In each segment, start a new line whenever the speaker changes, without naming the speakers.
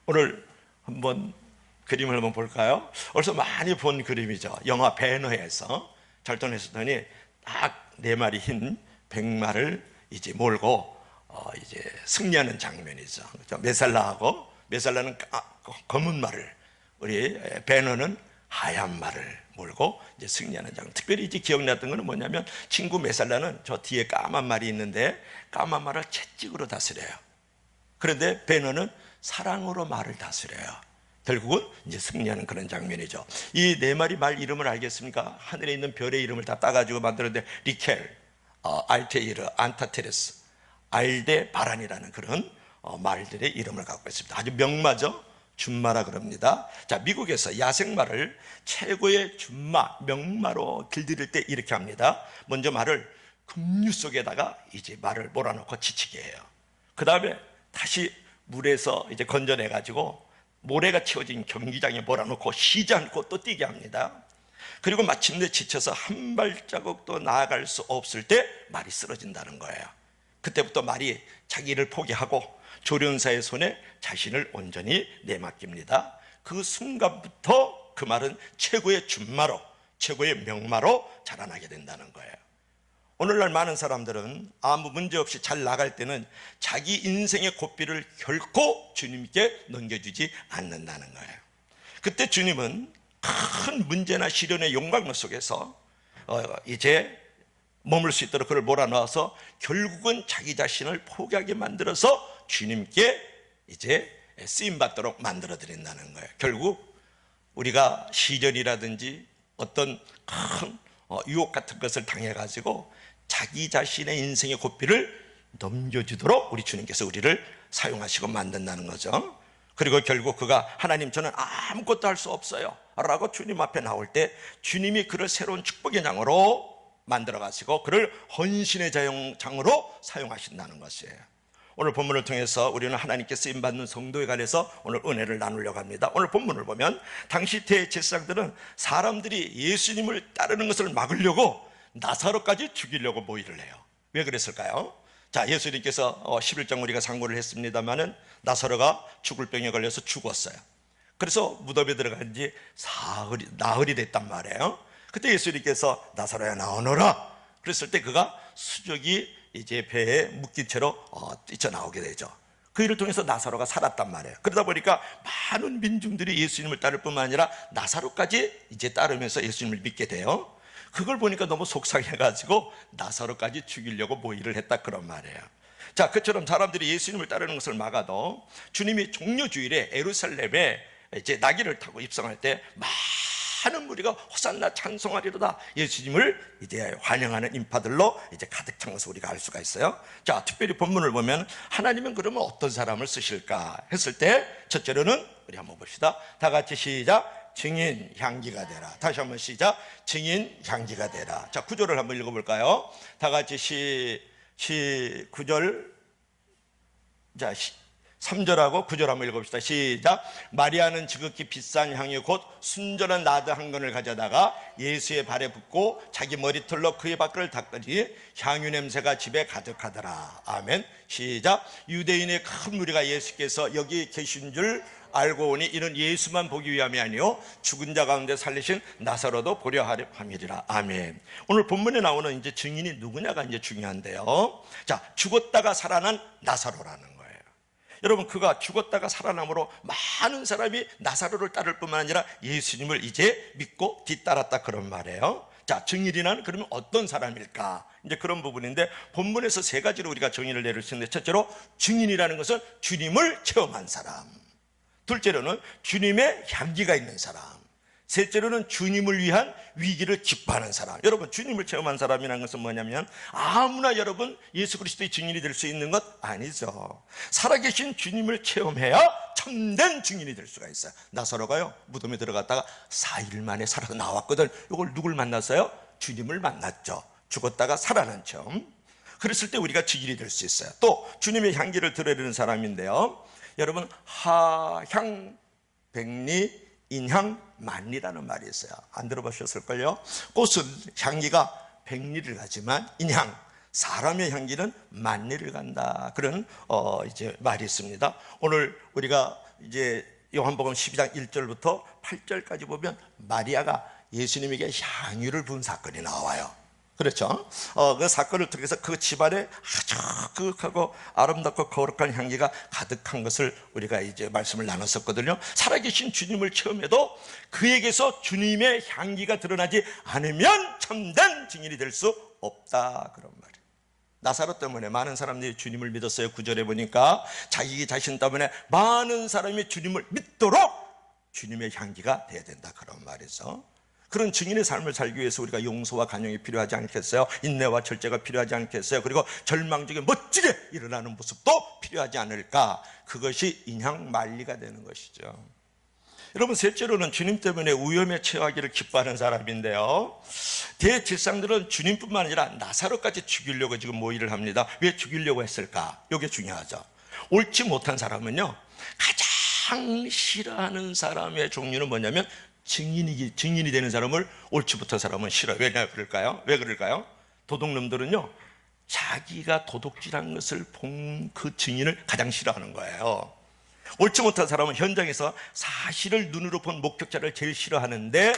오늘 한번 그림을 한번 볼까요? 어디서 많이 본 그림이죠. 영화 배너에서 잘돈했었더니 딱 네 마리 흰 백마를 이제 몰고 이제 승리하는 장면이죠. 그렇죠? 메살라하고 메살라는 검은 말을, 우리 배너는 하얀 말을 몰고 이제 승리하는 장면. 특별히 이제 기억났던 것은 뭐냐면 친구 메살라는 저 뒤에 까만 말이 있는데 까만 말을 채찍으로 다스려요. 그런데 배너는 사랑으로 말을 다스려요. 결국은 이제 승리하는 그런 장면이죠. 이 네 마리 말 이름을 알겠습니까? 하늘에 있는 별의 이름을 다 따가지고 만들었는데 리켈, 알테이르, 안타테레스, 알데바란이라는 그런 말들의 이름을 갖고 있습니다. 아주 명마죠. 준마라 그럽니다. 자, 미국에서 야생마를 최고의 준마, 명마로 길들일 때 이렇게 합니다. 먼저 말을 급류 속에다가 이제 말을 몰아넣고 지치게 해요. 그 다음에 다시 물에서 이제 건져내 가지고 모래가 채워진 경기장에 몰아넣고 쉬지 않고 또 뛰게 합니다. 그리고 마침내 지쳐서 한 발자국도 나아갈 수 없을 때 말이 쓰러진다는 거예요. 그때부터 말이 자기를 포기하고 조련사의 손에 자신을 온전히 내맡깁니다. 그 순간부터 그 말은 최고의 준마로, 최고의 명마로 자라나게 된다는 거예요. 오늘날 많은 사람들은 아무 문제 없이 잘 나갈 때는 자기 인생의 고삐를 결코 주님께 넘겨주지 않는다는 거예요. 그때 주님은 큰 문제나 시련의 용광로 속에서 이제 머물 수 있도록 그를 몰아넣어서 결국은 자기 자신을 포기하게 만들어서 주님께 이제 쓰임받도록 만들어 드린다는 거예요. 결국 우리가 시련이라든지 어떤 큰 유혹 같은 것을 당해가지고 자기 자신의 인생의 고삐를 넘겨주도록 우리 주님께서 우리를 사용하시고 만든다는 거죠. 그리고 결국 그가 하나님 저는 아무것도 할 수 없어요 라고 주님 앞에 나올 때 주님이 그를 새로운 축복의 장으로 만들어 가시고 그를 헌신의 장으로 사용하신다는 것이에요. 오늘 본문을 통해서 우리는 하나님께 쓰임받는 성도에 관해서 오늘 은혜를 나누려고 합니다. 오늘 본문을 보면 당시 대제사장들은 사람들이 예수님을 따르는 것을 막으려고 나사로까지 죽이려고 모의를 해요. 왜 그랬을까요? 자, 예수님께서 11장 우리가 상고를 했습니다마는 나사로가 죽을 병에 걸려서 죽었어요. 그래서 무덤에 들어간 지 나흘이 됐단 말이에요. 그때 예수님께서 나사로야 나오너라 그랬을 때 그가 수족이 이제 배에 묶인 채로 뛰쳐나오게 되죠. 그 일을 통해서 나사로가 살았단 말이에요. 그러다 보니까 많은 민중들이 예수님을 따를 뿐만 아니라 나사로까지 이제 따르면서 예수님을 믿게 돼요. 그걸 보니까 너무 속상해가지고 나사로까지 죽이려고 모의를 했다 그런 말이에요. 자, 그처럼 사람들이 예수님을 따르는 것을 막아도 주님이 종려주일에 예루살렘에 이제 나귀를 타고 입성할 때 많은 무리가 호산나 찬송하리로다 예수님을 이제 환영하는 인파들로 이제 가득 찬 것을 우리가 알 수가 있어요. 자, 특별히 본문을 보면 하나님은 그러면 어떤 사람을 쓰실까 했을 때 첫째로는 우리 한번 봅시다. 다 같이 시작. 증인 향기가 되라. 다시 한번 시작. 증인 향기가 되라. 자, 9절을 한번 읽어볼까요? 다 같이 9절. 자, 3절하고 9절 한번 읽어봅시다. 시작. 마리아는 지극히 비싼 향유 곧 순전한 나드 한 건을 가져다가 예수의 발에 붓고 자기 머리털로 그의 발을 닦으니 향유 냄새가 집에 가득하더라. 아멘. 시작. 유대인의 큰 무리가 예수께서 여기 계신 줄 알고 오니 이는 예수만 보기 위함이 아니요 죽은 자 가운데 살리신 나사로도 보려 함이리라. 아멘. 오늘 본문에 나오는 이제 증인이 누구냐가 이제 중요한데요. 자, 죽었다가 살아난 나사로라는 거예요. 여러분, 그가 죽었다가 살아남으로 많은 사람이 나사로를 따를 뿐만 아니라 예수님을 이제 믿고 뒤따랐다 그런 말이에요. 자, 증인이란 그러면 어떤 사람일까? 이제 그런 부분인데 본문에서 세 가지로 우리가 정의를 내릴 수 있는데 첫째로 증인이라는 것은 주님을 체험한 사람, 둘째로는 주님의 향기가 있는 사람, 셋째로는 주님을 위한 위기를 기뻐하는 사람. 여러분, 주님을 체험한 사람이라는 것은 뭐냐면 아무나 여러분 예수 그리스도의 증인이 될 수 있는 것 아니죠. 살아계신 주님을 체험해야 참된 증인이 될 수가 있어요. 나사로가요 무덤에 들어갔다가 4일 만에 살아서 나왔거든. 이걸 누굴 만났어요? 주님을 만났죠. 죽었다가 살아난 처음. 그랬을 때 우리가 증인이 될 수 있어요. 또 주님의 향기를 드러내는 사람인데요, 여러분, 하향 백리 인향 만리라는 말이 있어요. 안 들어보셨을걸요? 꽃은 향기가 백리를 가지만 인향, 사람의 향기는 만리를 간다. 그런 이제 말이 있습니다. 오늘 우리가 이제 요한복음 12장 1절부터 8절까지 보면 마리아가 예수님에게 향유를 부은 사건이 나와요. 그렇죠? 그 사건을 통해서 그 집안에 아주 그윽하고 아름답고 거룩한 향기가 가득한 것을 우리가 이제 말씀을 나눴었거든요. 살아계신 주님을 체험해도 그에게서 주님의 향기가 드러나지 않으면 참된 증인이 될 수 없다, 그런 말이에요. 나사로 때문에 많은 사람들이 주님을 믿었어요. 9절에 보니까 자기 자신 때문에 많은 사람이 주님을 믿도록 주님의 향기가 돼야 된다, 그런 말이죠. 그런 증인의 삶을 살기 위해서 우리가 용서와 간용이 필요하지 않겠어요? 인내와 절제가 필요하지 않겠어요? 그리고 절망 중에 멋지게 일어나는 모습도 필요하지 않을까? 그것이 인향만리가 되는 것이죠. 여러분, 셋째로는 주님 때문에 위험에 처하기를 기뻐하는 사람인데요, 대제사장들은 주님뿐만 아니라 나사로까지 죽이려고 지금 모의를 합니다. 왜 죽이려고 했을까? 이게 중요하죠. 옳지 못한 사람은요, 가장 싫어하는 사람의 종류는 뭐냐면 증인이 되는 사람을 옳지 못한 사람은 싫어요. 왜 그럴까요? 도둑놈들은요, 자기가 도둑질한 것을 본 그 증인을 가장 싫어하는 거예요. 옳지 못한 사람은 현장에서 사실을 눈으로 본 목격자를 제일 싫어하는데,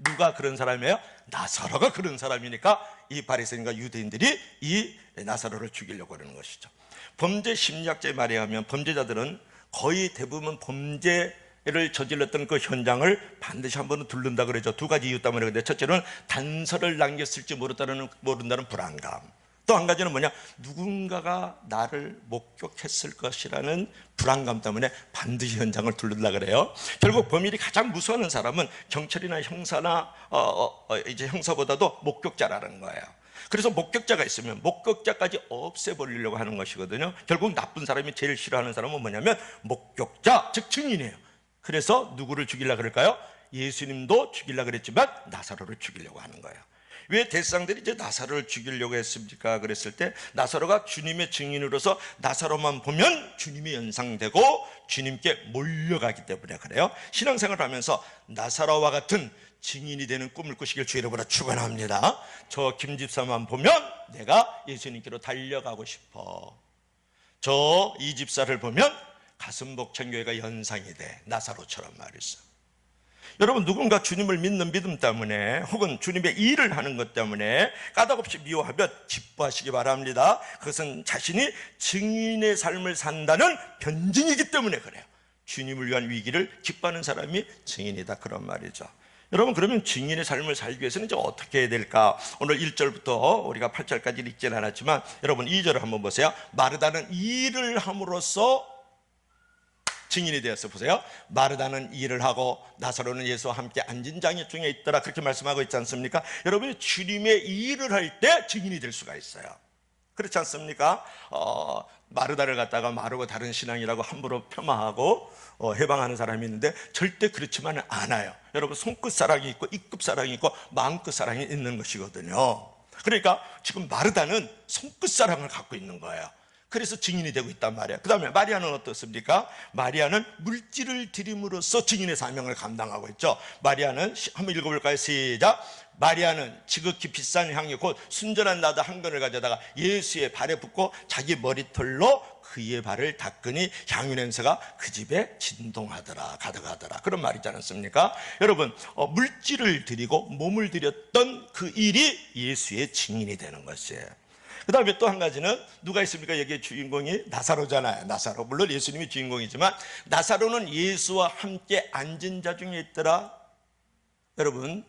누가 그런 사람이에요? 나사로가 그런 사람이니까 이 바리새인과 유대인들이 이 나사로를 죽이려고 하는 것이죠. 범죄 심리학자의 말에 의하면 범죄자들은 거의 대부분 범죄를 저질렀던 그 현장을 반드시 한 번은 들른다 그러죠. 두 가지 이유 때문에. 근데 첫째는 단서를 남겼을지 모른다는 불안감. 또 한 가지는 뭐냐? 누군가가 나를 목격했을 것이라는 불안감 때문에 반드시 현장을 들른다 그래요. 결국 범인이 가장 무서워하는 사람은 경찰이나 형사나 이제 형사보다도 목격자라는 거예요. 그래서 목격자가 있으면 목격자까지 없애버리려고 하는 것이거든요. 결국 나쁜 사람이 제일 싫어하는 사람은 뭐냐면 목격자, 즉 증인이에요. 그래서 누구를 죽이려고 그럴까요? 예수님도 죽이려고 그랬지만 나사로를 죽이려고 하는 거예요. 왜 대제사장들이 이제 나사로를 죽이려고 했습니까? 그랬을 때 나사로가 주님의 증인으로서 나사로만 보면 주님이 연상되고 주님께 몰려가기 때문에 그래요. 신앙생활을 하면서 나사로와 같은 증인이 되는 꿈을 꾸시길 주 이름으로 축원합니다. 저 김집사만 보면 내가 예수님께로 달려가고 싶어. 저 이 집사를 보면 가슴복창교회가 연상이 돼. 나사로처럼 말이죠. 여러분, 누군가 주님을 믿는 믿음 때문에 혹은 주님의 일을 하는 것 때문에 까닭없이 미워하면 기뻐하시기 바랍니다. 그것은 자신이 증인의 삶을 산다는 변증이기 때문에 그래요. 주님을 위한 위기를 기뻐하는 사람이 증인이다, 그런 말이죠. 여러분, 그러면 증인의 삶을 살기 위해서는 이제 어떻게 해야 될까? 오늘 1절부터 우리가 8절까지 읽지는 않았지만 여러분 2절을 한번 보세요. 마르다는 일을 함으로써 증인이 되었어. 보세요. 마르다는 일을 하고 나사로는 예수와 함께 앉은 장애 중에 있더라, 그렇게 말씀하고 있지 않습니까? 여러분이 주님의 일을 할 때 증인이 될 수가 있어요. 그렇지 않습니까? 마르다를 갖다가 마르고 다른 신앙이라고 함부로 폄하하고 해방하는 사람이 있는데 절대 그렇지만은 않아요. 여러분, 손끝 사랑이 있고 입끝 사랑이 있고 마음끝 사랑이 있는 것이거든요. 그러니까 지금 마르다는 손끝 사랑을 갖고 있는 거예요. 그래서 증인이 되고 있단 말이에요. 그 다음에 마리아는 어떻습니까? 마리아는 물질을 드림으로써 증인의 사명을 감당하고 있죠. 마리아는 한번 읽어볼까요? 시작. 마리아는 지극히 비싼 향유 곧 순전한 나드 한 근을 가져다가 예수의 발에 붓고 자기 머리털로 그의 발을 닦으니 향유 냄새가 그 집에 진동하더라, 가득하더라, 그런 말이지 않습니까? 여러분, 물질을 드리고 몸을 드렸던 그 일이 예수의 증인이 되는 것이에요. 그 다음에 또 한 가지는 누가 있습니까? 여기에 주인공이 나사로잖아요. 나사로, 물론 예수님이 주인공이지만 나사로는 예수와 함께 앉은 자 중에 있더라. 여러분,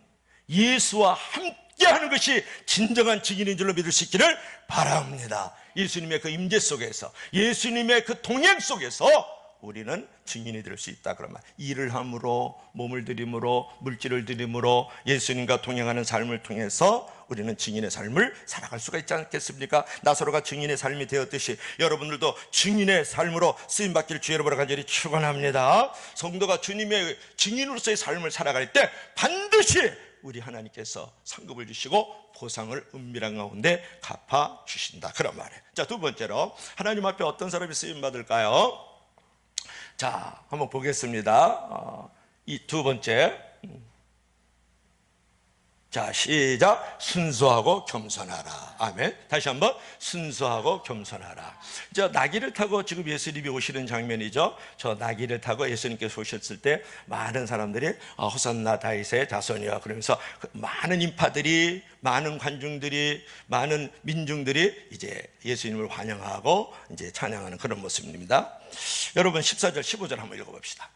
예수와 함께 하는 것이 진정한 증인인 줄로 믿을 수 있기를 바랍니다. 예수님의 그 임재 속에서, 예수님의 그 동행 속에서 우리는 증인이 될 수 있다, 그런 말. 일을 함으로, 몸을 들임으로, 물질을 들임으로 예수님과 동행하는 삶을 통해서 우리는 증인의 삶을 살아갈 수가 있지 않겠습니까? 나사로가 증인의 삶이 되었듯이 여러분들도 증인의 삶으로 쓰임받기를 주 여러분으로 간절히 축원합니다. 성도가 주님의 증인으로서의 삶을 살아갈 때 반드시 우리 하나님께서 상급을 주시고 보상을 은밀한 가운데 갚아주신다, 그런 말이에요. 자, 두 번째로 하나님 앞에 어떤 사람이 쓰임받을까요? 자, 한번 보겠습니다. 이 두 번째, 자, 시작. 순수하고 겸손하라. 아멘. 다시 한번 순수하고 겸손하라. 저 나귀를 타고 지금 예수님이 오시는 장면이죠. 저 나귀를 타고 예수님께서 오셨을 때 많은 사람들이 호산나 다윗의 자손이여 그러면서 많은 인파들이, 많은 관중들이, 많은 민중들이 이제 예수님을 환영하고 이제 찬양하는 그런 모습입니다. 여러분 14절 15절 한번 읽어봅시다.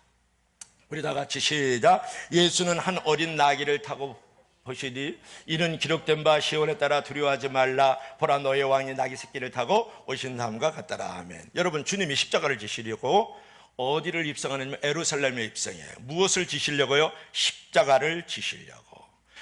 우리 다 같이 시작. 예수는 한 어린 나귀를 타고 보시니 이는 기록된 바 시온에 따라 두려워하지 말라 보라 너의 왕이 나귀 새끼를 타고 오신 다음과 같더라. 아멘. 여러분 주님이 십자가를 지시려고 어디를 입성하느냐면 예루살렘에 입성해요. 무엇을 지시려고요? 십자가를 지시려고.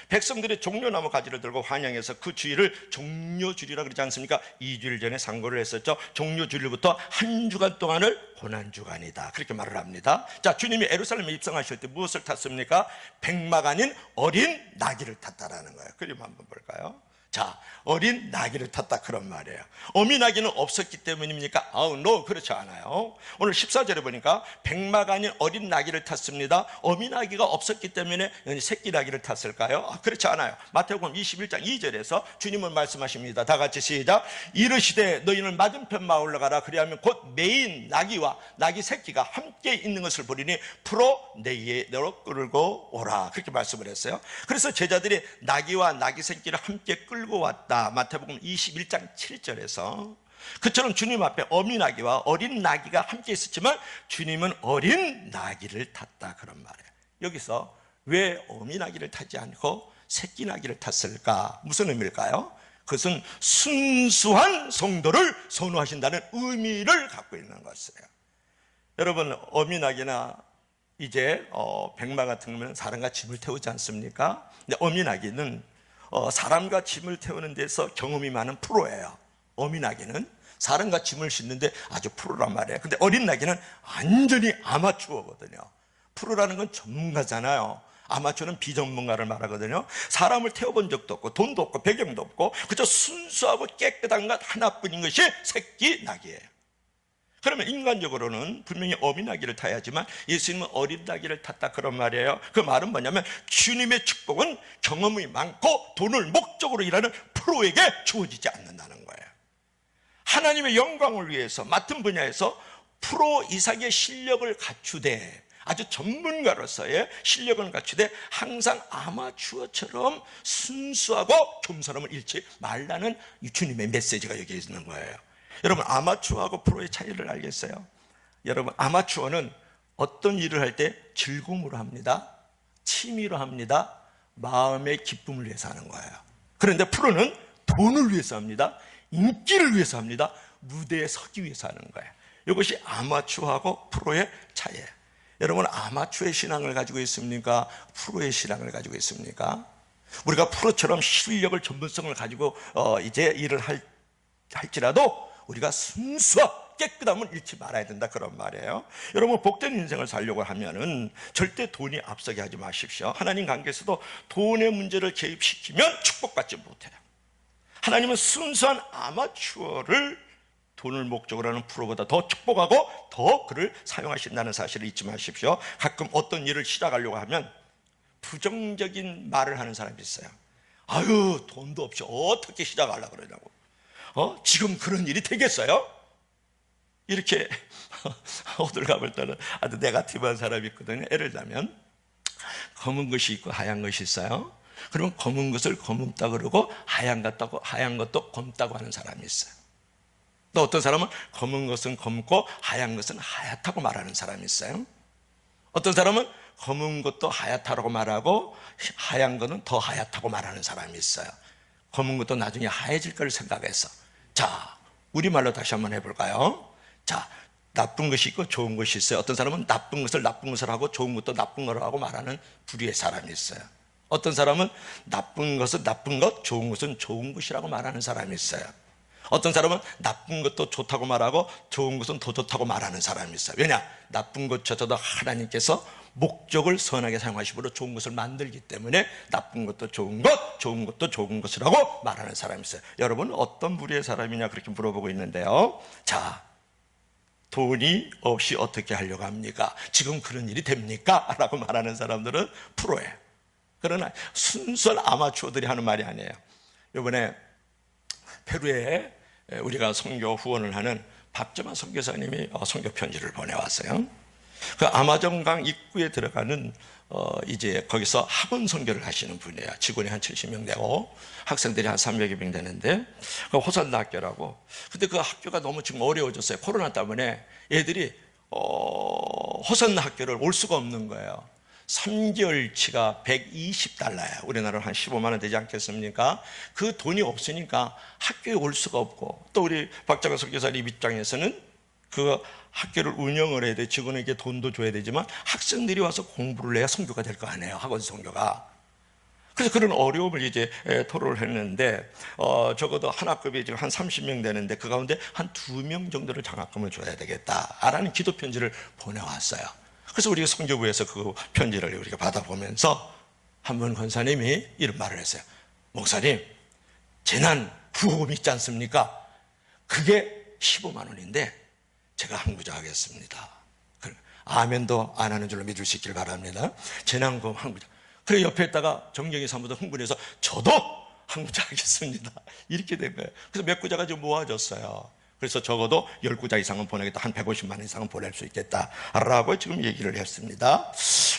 백성들이 종려나무 가지를 들고 환영해서 그 주일을 종려주일이라 그러지 않습니까? 2주일 전에 상고를 했었죠. 종려주일부터 한 주간 동안을 고난주간이다 그렇게 말을 합니다. 자, 주님이 예루살렘에 입성하실 때 무엇을 탔습니까? 백마가 아닌 어린 나귀를 탔다라는 거예요. 그림 한번 볼까요? 자, 어린 나귀를 탔다 그런 말이에요. 어미 나귀는 없었기 때문입니까? no, 그렇지 않아요. 오늘 14절에 보니까 백마가 아닌 어린 나귀를 탔습니다. 어미 나귀가 없었기 때문에 새끼 나귀를 탔을까요? 그렇지 않아요. 마태복음 21장 2절에서 주님은 말씀하십니다. 다 같이 시작. 이르시되 너희는 맞은편 마을로 가라. 그리하면 곧 메인 나귀와 나귀 새끼가 함께 있는 것을 보리니 풀어 내게로 끌고 오라. 그렇게 말씀을 했어요. 그래서 제자들이 나귀와 나귀 새끼를 함께 끌고 왔다. 마태복음 21장 7절에서 그처럼 주님 앞에 어미 나귀와 어린 나귀가 함께 있었지만 주님은 어린 나귀를 탔다 그런 말이에요. 여기서 왜 어미 나귀를 타지 않고 새끼 나귀를 탔을까? 무슨 의미일까요? 그것은 순수한 성도를 선호하신다는 의미를 갖고 있는 것이에요. 여러분 어미 나귀나 이제 백마 같은 거면 사람과 짐을 태우지 않습니까? 근데 어미 나귀는 사람과 짐을 태우는 데서 경험이 많은 프로예요. 어미 나귀는 사람과 짐을 싣는데 아주 프로란 말이에요. 근데 어린 나귀는 완전히 아마추어거든요. 프로라는 건 전문가잖아요. 아마추어는 비전문가를 말하거든요. 사람을 태워본 적도 없고 돈도 없고 배경도 없고 그저 순수하고 깨끗한 것 하나뿐인 것이 새끼 나귀예요. 그러면 인간적으로는 분명히 어미 나귀를 타야지만 예수님은 어린 나귀를 탔다 그런 말이에요. 그 말은 뭐냐면 주님의 축복은 경험이 많고 돈을 목적으로 일하는 프로에게 주어지지 않는다는 거예요. 하나님의 영광을 위해서 맡은 분야에서 프로 이상의 실력을 갖추되 아주 전문가로서의 실력을 갖추되 항상 아마추어처럼 순수하고 겸손함을 잃지 말라는 주님의 메시지가 여기 있는 거예요. 여러분 아마추어하고 프로의 차이를 알겠어요? 여러분 아마추어는 어떤 일을 할 때 즐거움으로 합니다. 취미로 합니다. 마음의 기쁨을 위해서 하는 거예요. 그런데 프로는 돈을 위해서 합니다. 인기를 위해서 합니다. 무대에 서기 위해서 하는 거예요. 이것이 아마추어하고 프로의 차이예요. 여러분 아마추어의 신앙을 가지고 있습니까? 프로의 신앙을 가지고 있습니까? 우리가 프로처럼 실력을 전문성을 가지고 이제 일을 할지라도 우리가 순수하고 깨끗함을 잃지 말아야 된다 그런 말이에요. 여러분 복된 인생을 살려고 하면은 절대 돈이 앞서게 하지 마십시오. 하나님 관계에서도 돈의 문제를 개입시키면 축복받지 못해요. 하나님은 순수한 아마추어를 돈을 목적으로 하는 프로보다 더 축복하고 더 그를 사용하신다는 사실을 잊지 마십시오. 가끔 어떤 일을 시작하려고 하면 부정적인 말을 하는 사람이 있어요. 아유 돈도 없이 어떻게 시작하려고 그러냐고. 지금 그런 일이 되겠어요? 이렇게 호들갑을 볼 때는 아주 네거티브한 사람이 있거든요. 예를 들면 검은 것이 있고 하얀 것이 있어요. 그러면 검은 것을 검다 그러고 하얀 것도 검다고 하는 사람이 있어요. 또 어떤 사람은 검은 것은 검고 하얀 것은 하얗다고 말하는 사람이 있어요. 어떤 사람은 검은 것도 하얗다고 말하고 하얀 것은 더 하얗다고 말하는 사람이 있어요. 검은 것도 나중에 하얘질 걸 생각해서. 자, 우리말로 다시 한번 해볼까요? 자, 나쁜 것이 있고 좋은 것이 있어요. 어떤 사람은 나쁜 것을 하고 좋은 것도 나쁜 걸 하고 말하는 부류의 사람이 있어요. 어떤 사람은 나쁜 것은 나쁜 것, 좋은 것은 좋은 것이라고 말하는 사람이 있어요. 어떤 사람은 나쁜 것도 좋다고 말하고 좋은 것은 더 좋다고 말하는 사람이 있어요. 왜냐? 나쁜 것조차도 하나님께서 목적을 선하게 사용하시므로 좋은 것을 만들기 때문에 나쁜 것도 좋은 것, 좋은 것도 좋은 것이라고 말하는 사람이 있어요. 여러분 어떤 부류의 사람이냐 그렇게 물어보고 있는데요. 자, 돈이 없이 어떻게 하려고 합니까? 지금 그런 일이 됩니까? 라고 말하는 사람들은 프로예요. 그러나 순수한 아마추어들이 하는 말이 아니에요. 이번에 페루에 우리가 선교 후원을 하는 박정환 선교사님이 선교 편지를 보내왔어요. 그 아마존강 입구에 들어가는 이제 거기서 학원 선교를 하시는 분이에요. 직원이 한 70명 되고 학생들이 한 300여 명 되는데 그 호산나 학교라고. 근데 그 학교가 너무 지금 어려워졌어요. 코로나 때문에 애들이 호산나 학교를 올 수가 없는 거예요. 3개월치가 120달러예요. 우리나라로 한 15만 원 되지 않겠습니까? 그 돈이 없으니까 학교에 올 수가 없고, 또 우리 박정환 선교사님 입장에서는 그 학교를 운영을 해야 돼. 직원에게 돈도 줘야 되지만 학생들이 와서 공부를 해야 선교가 될 거 아니에요. 학원 선교가. 그래서 그런 어려움을 이제 토로를 했는데 적어도 한 학급이 지금 한 30명 되는데 그 가운데 한 2명 정도를 장학금을 줘야 되겠다라는 기도 편지를 보내왔어요. 그래서 우리가 선교부에서 그 편지를 우리가 받아보면서 한 분 권사님이 이런 말을 했어요. 목사님, 재난 구호금 있지 않습니까? 그게 15만 원인데 제가 항부자하겠습니다. 아멘도 안 하는 줄로 믿을 수 있길 바랍니다. 재난구호금 항부자. 그래 옆에다가 정경희 사무도 흥분해서 저도 항부자하겠습니다. 이렇게 된 거예요. 그래서 몇 구자가 지금 모아졌어요. 그래서 적어도 10구자 이상은 보내겠다. 한 150만 원 이상은 보낼 수 있겠다라고 지금 얘기를 했습니다.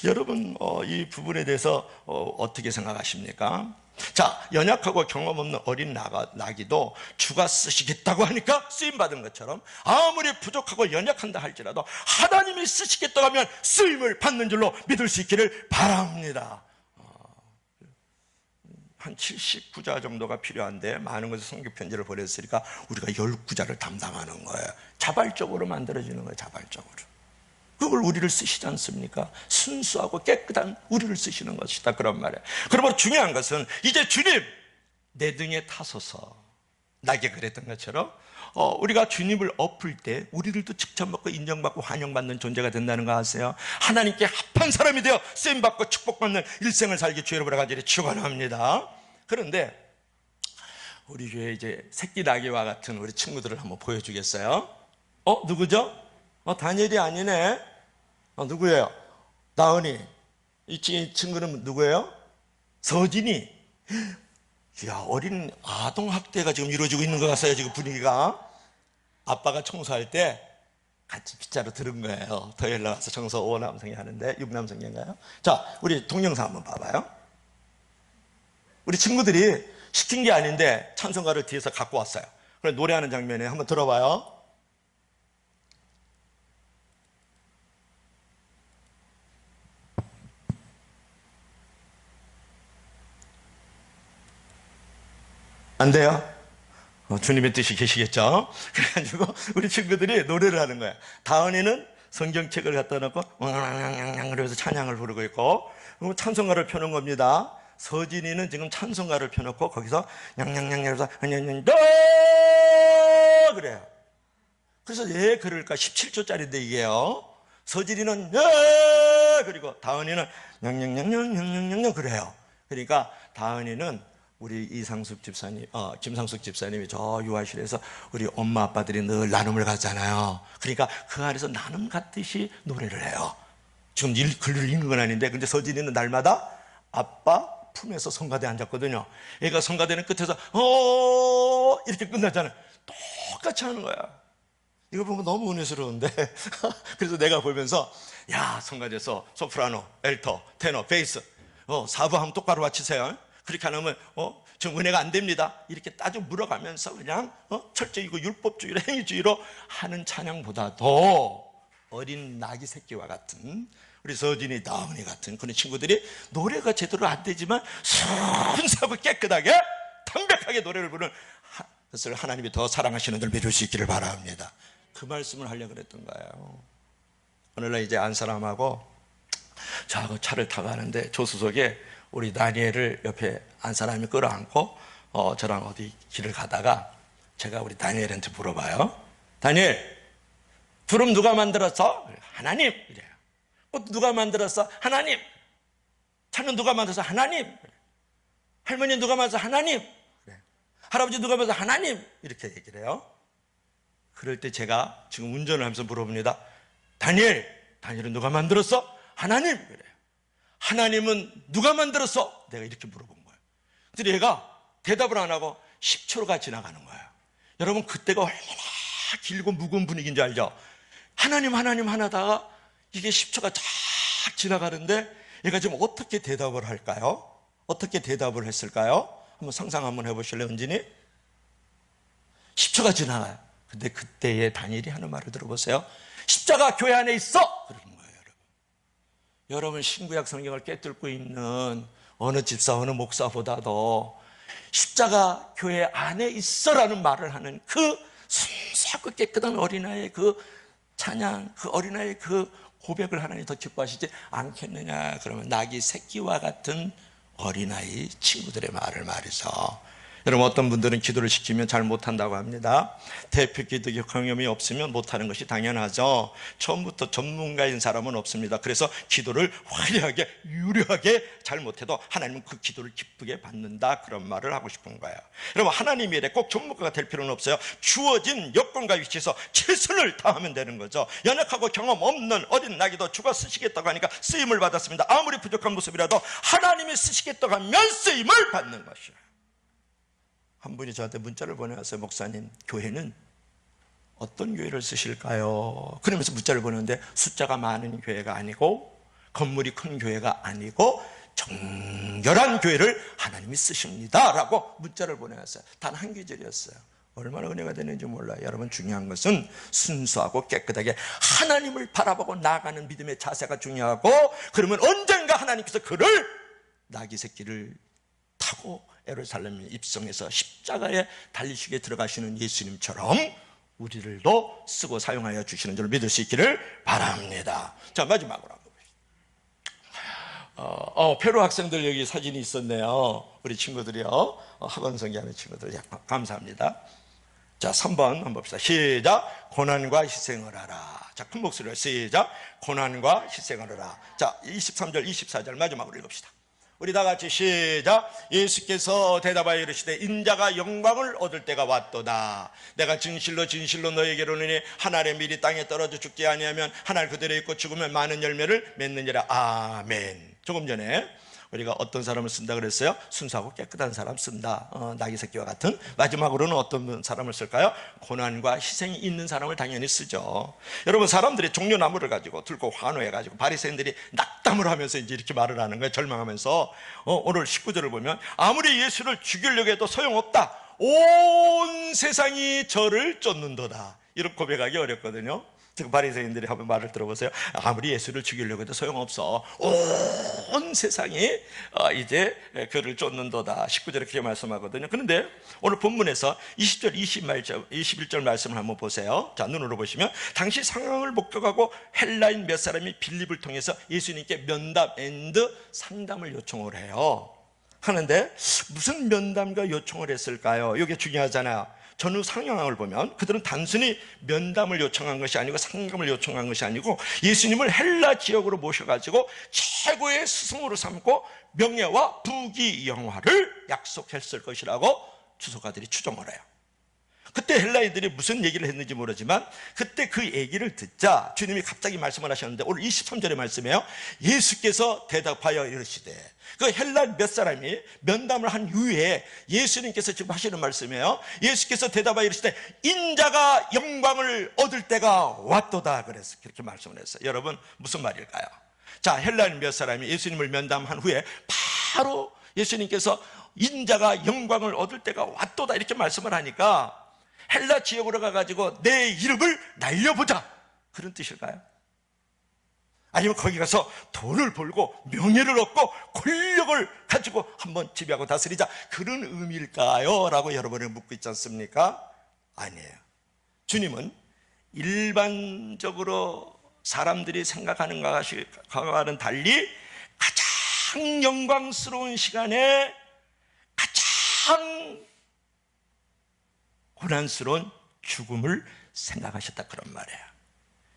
여러분 이 부분에 대해서 어떻게 생각하십니까? 자, 연약하고 경험 없는 어린 나귀도 주가 쓰시겠다고 하니까 쓰임받은 것처럼 아무리 부족하고 연약한다 할지라도 하나님이 쓰시겠다고 하면 쓰임을 받는 줄로 믿을 수 있기를 바랍니다. 한 79자 정도가 필요한데 많은 곳에 선교 편지를 보냈으니까 우리가 10구자를 담당하는 거예요. 자발적으로 만들어지는 거예요. 자발적으로. 그걸 우리를 쓰시지 않습니까? 순수하고 깨끗한 우리를 쓰시는 것이다. 그런 말이에요. 그러므로 중요한 것은 이제 주님 내 등에 타소서. 나에게 그랬던 것처럼 우리가 주님을 엎을 때 우리들도 칭찬받고 인정받고 환영받는 존재가 된다는 거 아세요? 하나님께 합한 사람이 되어 쓰임받고 축복받는 일생을 살기 주의 이름으로 간절히 축원합니다. 그런데 우리 교회 이제 새끼 나귀와 같은 우리 친구들을 한번 보여주겠어요? 누구죠? 다니엘이 아니네. 누구예요? 나은이. 이 친구는 누구예요? 서진이. 이야, 어린 아동학대가 지금 이루어지고 있는 것 같아요. 지금 분위기가. 아빠가 청소할 때 같이 빗자루 들은 거예요. 토요일날 와서 청소 5남성이 하는데 6남성인가요? 자, 우리 동영상 한번 봐봐요. 우리 친구들이 시킨 게 아닌데 찬송가를 뒤에서 갖고 왔어요. 그래 노래하는 장면에 한번 들어봐요. 안 돼요? 주님의 뜻이 계시겠죠? 그래가지고 우리 친구들이 노래를 하는 거예요. 다은이는 성경책을 갖다 놓고 그러면서 찬양을 부르고 있고 찬송가를 펴는 겁니다. 서진이는 지금 찬송가를 펴놓고 거기서 냥냥냥냥해서 그래요. 그래서 왜 그럴까? 17초짜리인데 이게요. 서진이는 그리고 다은이는 냥냥냥냥냥냥 그래요. 그러니까 다은이는 우리 이상숙 집사님, 김상숙 집사님이 저 유아실에서 우리 엄마 아빠들이 늘 나눔을 갖잖아요. 그러니까 그 안에서 나눔 갖듯이 노래를 해요. 지금 글을 읽는 건 아닌데, 근데 서진이는 날마다 아빠 품에서 성가대 앉았거든요. 얘가 성가대는 끝에서 이렇게 끝나잖아요. 똑같이 하는 거야. 이거 보면 너무 은혜스러운데 그래서 내가 보면서 야, 성가대에서 소프라노, 엘터, 테너, 베이스 4부 하면 똑바로 맞추세요. 그렇게 안 하면 지금 은혜가 안 됩니다. 이렇게 따져 물어가면서 그냥 철저히고 율법주의로 행위주의로 하는 찬양보다도 어린 나귀 새끼와 같은 우리 서진이, 나은이 같은 그런 친구들이 노래가 제대로 안 되지만 순수하고 깨끗하게 담백하게 노래를 부르는 것을 하나님이 더 사랑하시는 줄 믿을 수 있기를 바랍니다. 그 말씀을 하려고 그랬던 거예요. 오늘날 이제 안 사람하고 저하고 차를 타고 가는데 조수석에 우리 다니엘을 옆에 안 사람이 끌어안고 저랑 어디 길을 가다가 제가 우리 다니엘한테 물어봐요. 다니엘, 구름 누가 만들었어? 하나님. 이래요. 꽃 누가 만들었어? 하나님. 차는 누가 만들었어? 하나님. 할머니 누가 만들었어? 하나님. 그래요. 할아버지 누가 만들었어? 하나님. 이렇게 얘기를 해요. 그럴 때 제가 지금 운전을 하면서 물어봅니다. 다니엘은 누가 만들었어? 하나님. 그래요. 하나님은 누가 만들었어? 내가 이렇게 물어본 거예요. 근데 얘가 대답을 안 하고 10초가 지나가는 거예요. 여러분, 그때가 얼마나 길고 무거운 분위기인 줄 알죠? 하나님 하다가 이게 10초가 쫙 지나가는데 얘가 지금 어떻게 대답을 할까요? 어떻게 대답을 했을까요? 한번 상상 한번 해보실래요, 은진이? 10초가 지나가요. 근데 그때의 다니엘이 하는 말을 들어보세요. 십자가 교회 안에 있어! 그러는 거예요, 여러분. 여러분, 신구약 성경을 꿰뚫고 있는 어느 집사, 어느 목사보다도 십자가 교회 안에 있어라는 말을 하는 그 순수하고 깨끗한 어린아이의 그 찬양, 그 어린아이의 그 고백을 하나님 더 기뻐하시지 않겠느냐. 그러면 낙이 새끼와 같은 어린아이 친구들의 말을 말해서, 여러분, 어떤 분들은 기도를 시키면 잘 못한다고 합니다. 대표 기도 경험이 없으면 못하는 것이 당연하죠. 처음부터 전문가인 사람은 없습니다. 그래서 기도를 화려하게 유려하게 잘 못해도 하나님은 그 기도를 기쁘게 받는다, 그런 말을 하고 싶은 거예요. 여러분, 하나님 일에 꼭 전문가가 될 필요는 없어요. 주어진 여건과 위치에서 최선을 다하면 되는 거죠. 연약하고 경험 없는 어린 나귀도 주가 쓰시겠다고 하니까 쓰임을 받았습니다. 아무리 부족한 모습이라도 하나님이 쓰시겠다고 하면 쓰임을 받는 것이에요. 한 분이 저한테 문자를 보내왔어요. 목사님, 교회는 어떤 교회를 쓰실까요? 그러면서 문자를 보내는데 숫자가 많은 교회가 아니고 건물이 큰 교회가 아니고 정결한 교회를 하나님이 쓰십니다 라고 문자를 보내왔어요. 단 한 구절이었어요. 얼마나 은혜가 되는지 몰라요. 여러분, 중요한 것은 순수하고 깨끗하게 하나님을 바라보고 나아가는 믿음의 자세가 중요하고, 그러면 언젠가 하나님께서 그를 나귀 새끼를 타고 예루살렘에 입성해서 십자가에 달리시게 들어가시는 예수님처럼 우리들도 쓰고 사용하여 주시는 줄 믿을 수 있기를 바랍니다. 자, 마지막으로 페루 학생들 여기 사진이 있었네요. 우리 친구들이요, 학원 성기하는 친구들, 감사합니다. 자, 3번 한번 봅시다. 시작. 고난과 희생을 하라. 자, 큰 목소리로 시작. 고난과 희생을 하라. 자, 23절 24절 마지막으로 읽읍시다. 우리 다 같이 시작. 예수께서 대답하여 이르시되 인자가 영광을 얻을 때가 왔도다. 내가 진실로 너에게로 이르노니 한 알의 밀이 땅에 떨어져 죽지 아니하면 한 알 그대로 있고 죽으면 많은 열매를 맺느니라. 아멘. 조금 전에 우리가 어떤 사람을 쓴다 그랬어요? 순수하고 깨끗한 사람 쓴다. 나귀 새끼와 같은. 마지막으로는 어떤 사람을 쓸까요? 고난과 희생이 있는 사람을 당연히 쓰죠. 여러분, 사람들이 종려나무를 가지고 들고 환호해가지고 바리새인들이 낙담을 하면서 이제 이렇게 말을 하는 거예요. 절망하면서. 오늘 19절을 보면 아무리 예수를 죽이려고 해도 소용없다. 온 세상이 저를 쫓는도다. 이렇게 고백하기 어렵거든요. 지금 바리새인들이 한번 말을 들어보세요. 아무리 예수를 죽이려고 해도 소용없어. 온 세상이 이제 그를 쫓는도다. 19절에 그렇게 말씀하거든요. 그런데 오늘 본문에서 20절, 21절 말씀을 한번 보세요. 자, 눈으로 보시면 당시 상황을 목격하고 헬라인 몇 사람이 빌립을 통해서 예수님께 면담 앤드 상담을 요청을 해요. 하는데 무슨 면담과 요청을 했을까요? 이게 중요하잖아요. 전후 상황을 보면 그들은 단순히 면담을 요청한 것이 아니고 상담을 요청한 것이 아니고 예수님을 헬라 지역으로 모셔가지고 최고의 스승으로 삼고 명예와 부귀영화를 약속했을 것이라고 주석가들이 추정을 해요. 그때 헬라인들이 무슨 얘기를 했는지 모르지만 그때 그 얘기를 듣자 주님이 갑자기 말씀을 하셨는데 오늘 23절의 말씀이에요. 예수께서 대답하여 이르시되, 그 헬라 몇 사람이 면담을 한 이후에 예수님께서 지금 하시는 말씀이에요. 예수께서 대답하여 이르시되 인자가 영광을 얻을 때가 왔도다. 그래서 그렇게 말씀을 했어요. 여러분, 무슨 말일까요? 자, 헬라인 몇 사람이 예수님을 면담한 후에 바로 예수님께서 인자가 영광을 얻을 때가 왔도다 이렇게 말씀을 하니까 헬라 지역으로 가가지고 내 이름을 날려보자, 그런 뜻일까요? 아니면 거기 가서 돈을 벌고 명예를 얻고 권력을 가지고 한번 지배하고 다스리자, 그런 의미일까요? 라고 여러분이 묻고 있지 않습니까? 아니에요. 주님은 일반적으로 사람들이 생각하는 것과는 달리 가장 영광스러운 시간에 가장 고난스러운 죽음을 생각하셨다, 그런 말이에요.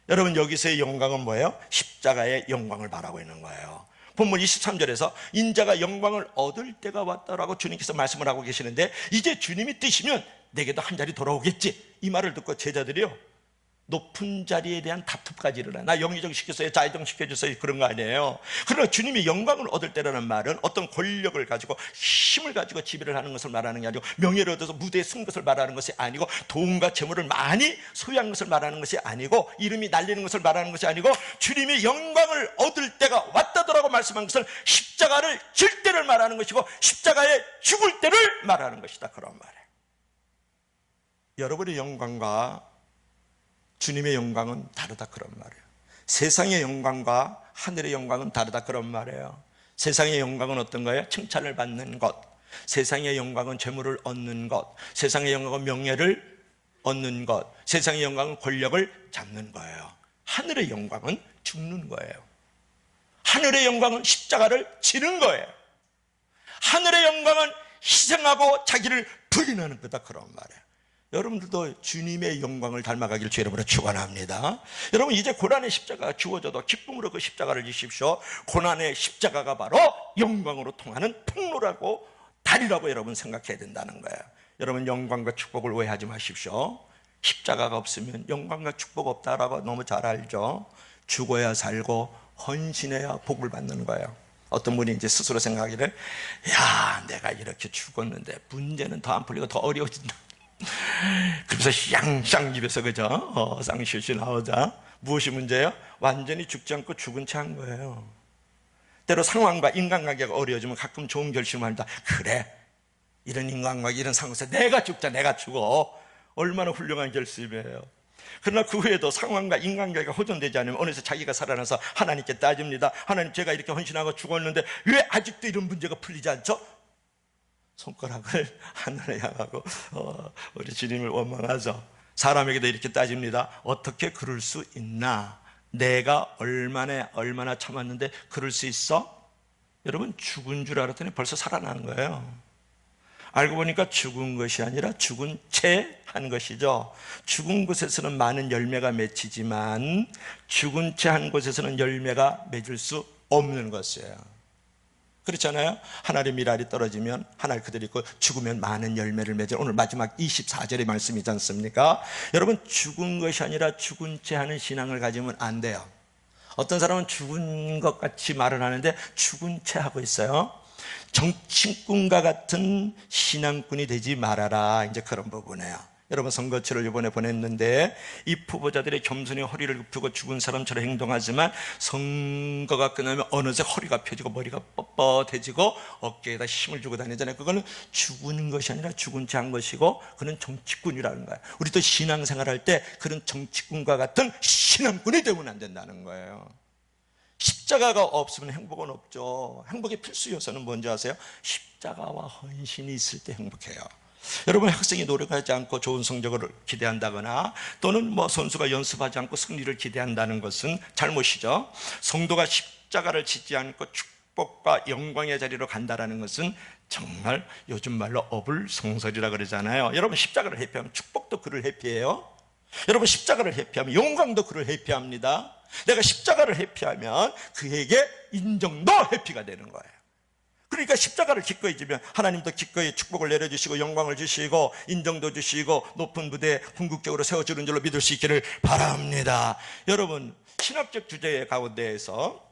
여러분, 여기서의 영광은 뭐예요? 십자가의 영광을 말하고 있는 거예요. 본문 23절에서 인자가 영광을 얻을 때가 왔다라고 주님께서 말씀을 하고 계시는데, 이제 주님이 뜨시면 내게도 한 자리 돌아오겠지, 이 말을 듣고 제자들이요, 높은 자리에 대한 다툼까지 일어나. 나 영의정 시켜주세요, 자의정 시켜주세요, 그런 거 아니에요. 그러나 주님이 영광을 얻을 때라는 말은 어떤 권력을 가지고 힘을 가지고 지배를 하는 것을 말하는 게 아니고, 명예를 얻어서 무대에 쓴 것을 말하는 것이 아니고, 돈과 재물을 많이 소유한 것을 말하는 것이 아니고, 이름이 날리는 것을 말하는 것이 아니고, 주님이 영광을 얻을 때가 왔다더라고 말씀한 것은 십자가를 질 때를 말하는 것이고, 십자가에 죽을 때를 말하는 것이다, 그런 말이에요. 여러분의 영광과 주님의 영광은 다르다, 그런 말이에요. 세상의 영광과 하늘의 영광은 다르다, 그런 말이에요. 세상의 영광은 어떤 거예요? 칭찬을 받는 것. 세상의 영광은 재물을 얻는 것. 세상의 영광은 명예를 얻는 것. 세상의 영광은 권력을 잡는 거예요. 하늘의 영광은 죽는 거예요. 하늘의 영광은 십자가를 지는 거예요. 하늘의 영광은 희생하고 자기를 부인하는 거다, 그런 말이에요. 여러분들도 주님의 영광을 닮아가길 주 이름으로 축원합니다. 여러분, 이제 고난의 십자가가 주어져도 기쁨으로 그 십자가를 지십시오. 고난의 십자가가 바로 영광으로 통하는 통로라고, 다리라고 여러분 생각해야 된다는 거예요. 여러분, 영광과 축복을 오해하지 마십시오. 십자가가 없으면 영광과 축복 없다라고 너무 잘 알죠. 죽어야 살고 헌신해야 복을 받는 거예요. 어떤 분이 이제 스스로 생각하기를, 야, 내가 이렇게 죽었는데 문제는 더 안 풀리고 더 어려워진다. 그래서 쌍쌍 입에서, 그죠? 쌍실실 나오자. 무엇이 문제예요? 완전히 죽지 않고 죽은 채 한 거예요. 때로 상황과 인간관계가 어려워지면 가끔 좋은 결심을 합니다. 그래, 이런 인간관계, 이런 상황에서 내가 죽자, 내가 죽어. 얼마나 훌륭한 결심이에요. 그러나 그 후에도 상황과 인간관계가 호전되지 않으면 어느새 자기가 살아나서 하나님께 따집니다. 하나님, 제가 이렇게 헌신하고 죽었는데 왜 아직도 이런 문제가 풀리지 않죠? 손가락을 하늘에 향하고 우리 주님을 원망하죠. 사람에게도 이렇게 따집니다. 어떻게 그럴 수 있나? 내가 얼마나 참았는데 그럴 수 있어? 여러분, 죽은 줄 알았더니 벌써 살아나는 거예요. 알고 보니까 죽은 것이 아니라 죽은 채 한 것이죠. 죽은 곳에서는 많은 열매가 맺히지만 죽은 채 한 곳에서는 열매가 맺을 수 없는 것이에요. 그렇잖아요. 하나의 미랄이 떨어지면 하나를 그대로 있고, 죽으면 많은 열매를 맺을, 오늘 마지막 24절의 말씀이지 않습니까? 여러분, 죽은 것이 아니라 죽은 채 하는 신앙을 가지면 안 돼요. 어떤 사람은 죽은 것 같이 말을 하는데 죽은 채 하고 있어요. 정치꾼과 같은 신앙꾼이 되지 말아라, 이제 그런 부분이에요. 여러분, 선거철을 이번에 보냈는데 이 후보자들의 겸손히 허리를 굽히고 죽은 사람처럼 행동하지만 선거가 끝나면 어느새 허리가 펴지고 머리가 뻣뻣해지고 어깨에다 힘을 주고 다니잖아요. 그거는 죽은 것이 아니라 죽은 채 한 것이고, 그는 정치꾼이라는 거예요. 우리도 신앙생활할 때 그런 정치꾼과 같은 신앙꾼이 되면 안 된다는 거예요. 십자가가 없으면 행복은 없죠. 행복의 필수 요소는 뭔지 아세요? 십자가와 헌신이 있을 때 행복해요. 여러분, 학생이 노력하지 않고 좋은 성적을 기대한다거나 또는 선수가 연습하지 않고 승리를 기대한다는 것은 잘못이죠. 성도가 십자가를 지지 않고 축복과 영광의 자리로 간다는 것은 정말 요즘 말로 어불성설이라 그러잖아요. 여러분, 십자가를 회피하면 축복도 그를 회피해요. 여러분, 십자가를 회피하면 영광도 그를 회피합니다. 내가 십자가를 회피하면 그에게 인정도 회피가 되는 거예요. 그러니까 십자가를 기꺼이 지면 하나님도 기꺼이 축복을 내려주시고 영광을 주시고 인정도 주시고 높은 무대에 궁극적으로 세워주는 줄로 믿을 수 있기를 바랍니다. 여러분, 신학적 주제 가운데에서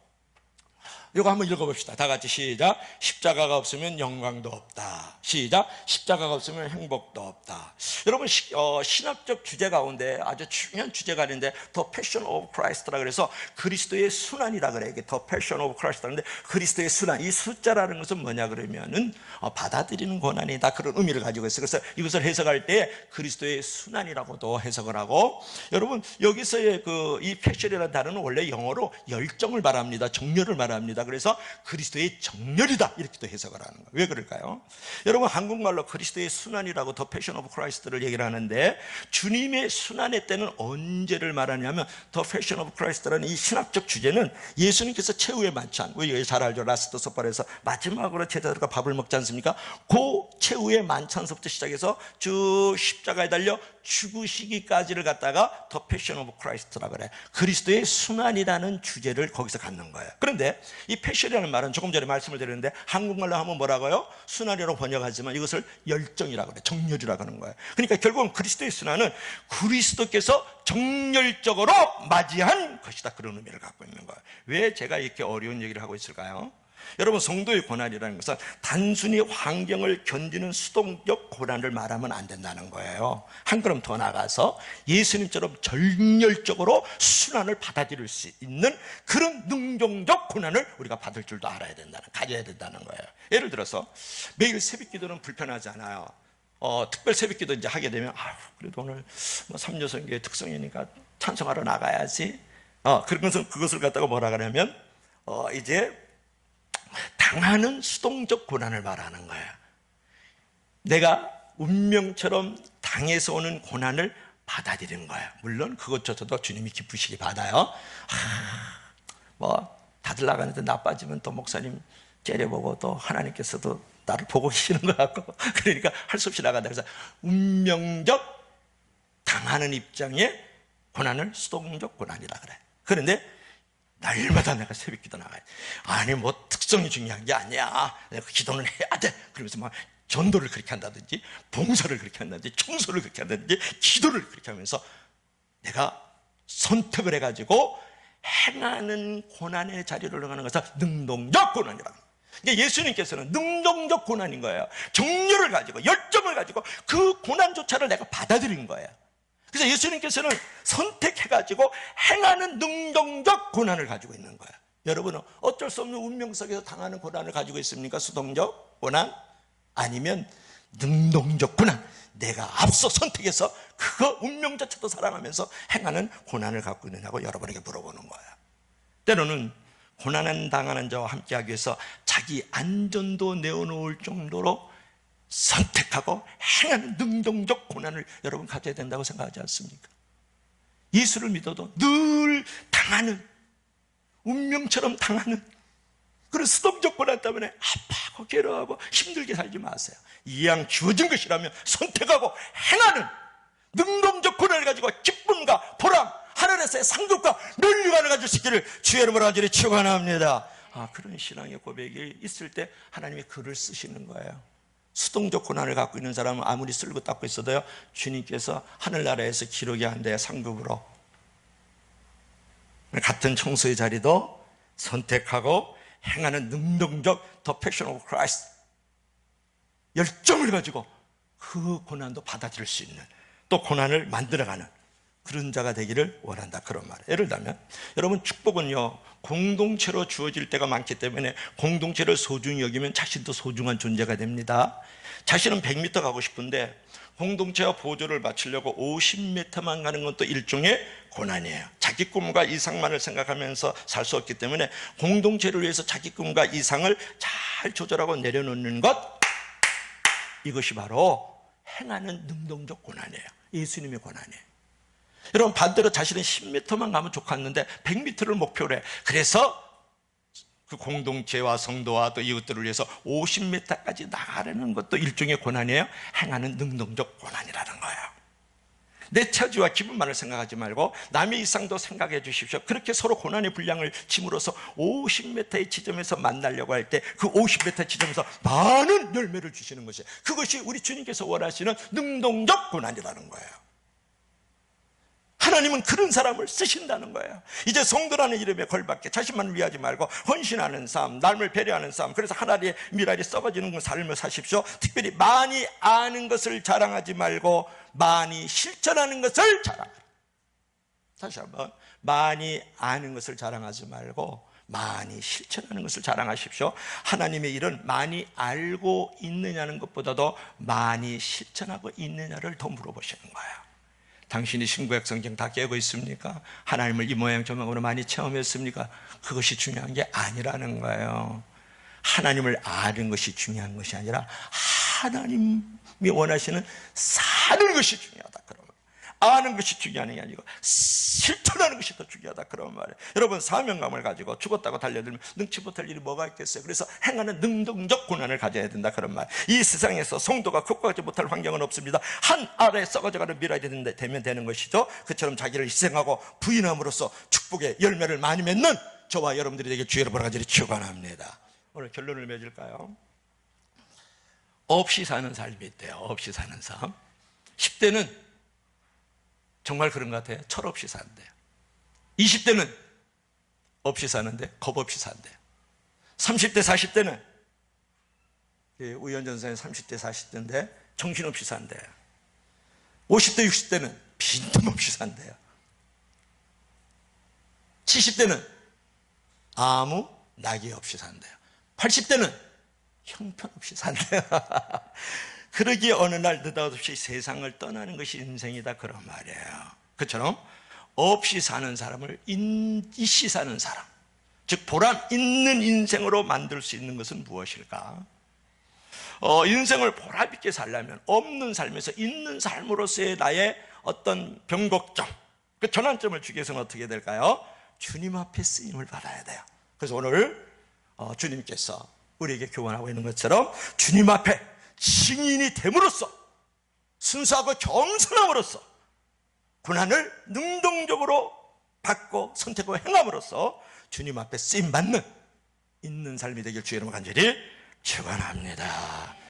이거 한번 읽어봅시다. 다 같이 시작. 십자가가 없으면 영광도 없다. 시작. 십자가가 없으면 행복도 없다. 여러분, 신학적 주제 가운데 아주 중요한 주제가 있는데 The Passion of Christ라 그래서 그리스도의 순환이라 그래요. 이게 The Passion of Christ라는데 그리스도의 순환, 이 숫자라는 것은 뭐냐 그러면은 받아들이는 고난이다, 그런 의미를 가지고 있어요. 그래서 이것을 해석할 때 그리스도의 순환이라고도 해석을 하고, 여러분, 여기서의 이 패션이라는 단어는 원래 영어로 열정을 말합니다. 정열을 말합니다. 그래서 그리스도의 정열이다, 이렇게도 해석을 하는 거예요. 왜 그럴까요? 여러분, 한국말로 그리스도의 순환이라고 더 패션 오브 크라이스트를 얘기를 하는데, 주님의 순환의 때는 언제를 말하냐면 더 패션 오브 크라이스트라는 이 신학적 주제는 예수님께서 최후의 만찬, 우리 잘 알죠. 라스트 서퍼에서 마지막으로 제자들과 밥을 먹지 않습니까? 그 최후의 만찬서부터 시작해서 쭉 십자가에 달려 죽으시기까지를 갖다가 더 패션 오브 크라이스트라 그래. 그리스도의 순환이라는 주제를 거기서 갖는 거예요. 그런데 이 패션이라는 말은 조금 전에 말씀을 드렸는데 한국말로 하면 뭐라고요? 순환이라고 번역하지만 이것을 열정이라고 그래요. 정열이라고 하는 거예요. 그러니까 결국은 그리스도의 순환은 그리스도께서 정열적으로 맞이한 것이다, 그런 의미를 갖고 있는 거예요. 왜 제가 이렇게 어려운 얘기를 하고 있을까요? 여러분, 성도의 고난이라는 것은 단순히 환경을 견디는 수동적 고난을 말하면 안 된다는 거예요. 한 걸음 더 나가서 예수님처럼 정열적으로 순환을 받아들일 수 있는 그런 능동적 고난을 우리가 받을 줄도 가져야 된다는 거예요. 예를 들어서 매일 새벽기도는 불편하지 않아요. 특별 새벽기도 이제 하게 되면 그래도 오늘 삼여성교회 특성이니까 찬송하러 나가야지. 그것을 갖다가 뭐라 그러냐면 이제 당하는 수동적 고난을 말하는 거예요. 내가 운명처럼 당해서 오는 고난을 받아들이는 거예요. 물론 그것조차도 주님이 기쁘시게 받아요. 다들 나가는데 나빠지면 또 목사님 째려보고 또 하나님께서도 나를 보고 계시는 것 같고, 그러니까 할 수 없이 나간다. 그래서 운명적 당하는 입장의 고난을 수동적 고난이라 그래. 그런데 날마다 내가 새벽기도 나가야 돼. 아니 특성이 중요한 게 아니야. 내가 기도는 해야 돼. 그러면서 막 전도를 그렇게 한다든지, 봉사를 그렇게 한다든지, 청소를 그렇게 한다든지, 기도를 그렇게 하면서 내가 선택을 해가지고 행하는 고난의 자리를 올라가는 것은 능동적 고난이라고. 그러니까 예수님께서는 능동적 고난인 거예요. 정열을 가지고, 열정을 가지고 그 고난조차를 내가 받아들인 거예요. 그래서 예수님께서는 선택해가지고 행하는 능동적 고난을 가지고 있는 거예요. 여러분은 어쩔 수 없는 운명 속에서 당하는 고난을 가지고 있습니까? 수동적 고난? 아니면 능동적 고난, 내가 앞서 선택해서 그거 운명 자체도 사랑하면서 행하는 고난을 갖고 있느냐고 여러분에게 물어보는 거예요. 때로는 고난을 당하는 자와 함께하기 위해서 자기 안전도 내어놓을 정도로 선택하고 행하는 능동적 고난을 여러분 가져야 된다고 생각하지 않습니까? 예수를 믿어도 늘 당하는, 운명처럼 당하는 그런 수동적 고난 때문에 아파하고 괴로워하고 힘들게 살지 마세요. 이왕 주어진 것이라면 선택하고 행하는 능동적 고난을 가지고 기쁨과 보람, 하늘에서의 상급과 면류관을 가질 수 있기를 주의 이름으로 간절히 축원합니다. 그런 신앙의 고백이 있을 때 하나님이 글을 쓰시는 거예요. 수동적 고난을 갖고 있는 사람은 아무리 쓸고 닦고 있어도요, 주님께서 하늘나라에서 기록이 안 돼요. 상급으로. 같은 청소의 자리도 선택하고 행하는 능동적 The Passion of Christ, 열정을 가지고 그 고난도 받아들일 수 있는, 또 고난을 만들어가는 그런 자가 되기를 원한다, 그런 말이에요. 예를 들면 여러분, 축복은요 공동체로 주어질 때가 많기 때문에 공동체를 소중히 여기면 자신도 소중한 존재가 됩니다. 자신은 100m 가고 싶은데 공동체와 보조를 맞추려고 50m만 가는 건 또 일종의 고난이에요. 자기 꿈과 이상만을 생각하면서 살 수 없기 때문에 공동체를 위해서 자기 꿈과 이상을 잘 조절하고 내려놓는 것, 이것이 바로 행하는 능동적 고난이에요. 예수님의 고난이에요. 여러분, 반대로 자신은 10m만 가면 좋겠는데 100m를 목표로 해. 그래서 그 공동체와 성도와 또 이웃들을 위해서 50m까지 나가려는 것도 일종의 고난이에요. 행하는 능동적 고난이라는 거예요. 내 처지와 기분만을 생각하지 말고 남의 이상도 생각해 주십시오. 그렇게 서로 고난의 분량을 짐으로써 50m의 지점에서 만나려고 할 때 그 50m 지점에서 많은 열매를 주시는 것이에요. 그것이 우리 주님께서 원하시는 능동적 고난이라는 거예요. 하나님은 그런 사람을 쓰신다는 거예요. 이제 성도라는 이름에 걸맞게 자신만을 위하지 말고 헌신하는 삶, 남을 배려하는 삶, 그래서 하나님의 미랄이 썩어지는 삶을 사십시오. 특별히 많이 아는 것을 자랑하지 말고 많이 실천하는 것을 자랑하라. 다시 한번, 많이 아는 것을 자랑하지 말고 많이 실천하는 것을 자랑하십시오. 하나님의 일은 많이 알고 있느냐는 것보다도 많이 실천하고 있느냐를 더 물어보시는 거예요. 당신이 신구약 성경 다 깨고 있습니까? 하나님을 이 모양 저 모양으로 많이 체험했습니까? 그것이 중요한 게 아니라는 거예요. 하나님을 아는 것이 중요한 것이 아니라 하나님이 원하시는 사는 것이 중요하다, 그런 거예요. 아는 것이 중요한 게 아니고 실천하는 것이 더 중요하다, 그런 말이에요. 여러분, 사명감을 가지고 죽었다고 달려들면 능치 못할 일이 뭐가 있겠어요? 그래서 행하는 능동적 고난을 가져야 된다, 그런 말. 이 세상에서 성도가 극복하지 못할 환경은 없습니다. 한 알에 썩어져가는 미랄이 되면 되는 것이죠. 그처럼 자기를 희생하고 부인함으로써 축복의 열매를 많이 맺는 저와 여러분들이 되게 주의 여러분 간절히 축원합니다. 오늘 결론을 맺을까요? 없이 사는 삶이 있대요. 없이 사는 삶. 10대는 정말 그런 것 같아요. 철없이 산대요. 20대는 없이 사는데 겁 없이 산대요. 30대 40대는 우연전선의 30대 40대인데 정신없이 산대요. 50대 60대는 빈틈없이 산대요. 70대는 아무 낙이 없이 산대요. 80대는 형편없이 산대요. 그러기에 어느 날 느닷없이 세상을 떠나는 것이 인생이다 그런 말이에요. 그처럼 없이 사는 사람을 있이 사는 사람, 즉 보람 있는 인생으로 만들 수 있는 것은 무엇일까? 인생을 보람 있게 살려면 없는 삶에서 있는 삶으로서의 나의 어떤 변곡점, 그 전환점을 주기 위해서는 어떻게 될까요? 주님 앞에 쓰임을 받아야 돼요. 그래서 오늘 주님께서 우리에게 교훈하고 있는 것처럼 주님 앞에 증인이 됨으로써, 순수하고 겸손함으로써 고난을 능동적으로 받고 선택하고 행함으로써 주님 앞에 쓰임받는 있는 삶이 되길 주의 이름으로 간절히 축원합니다.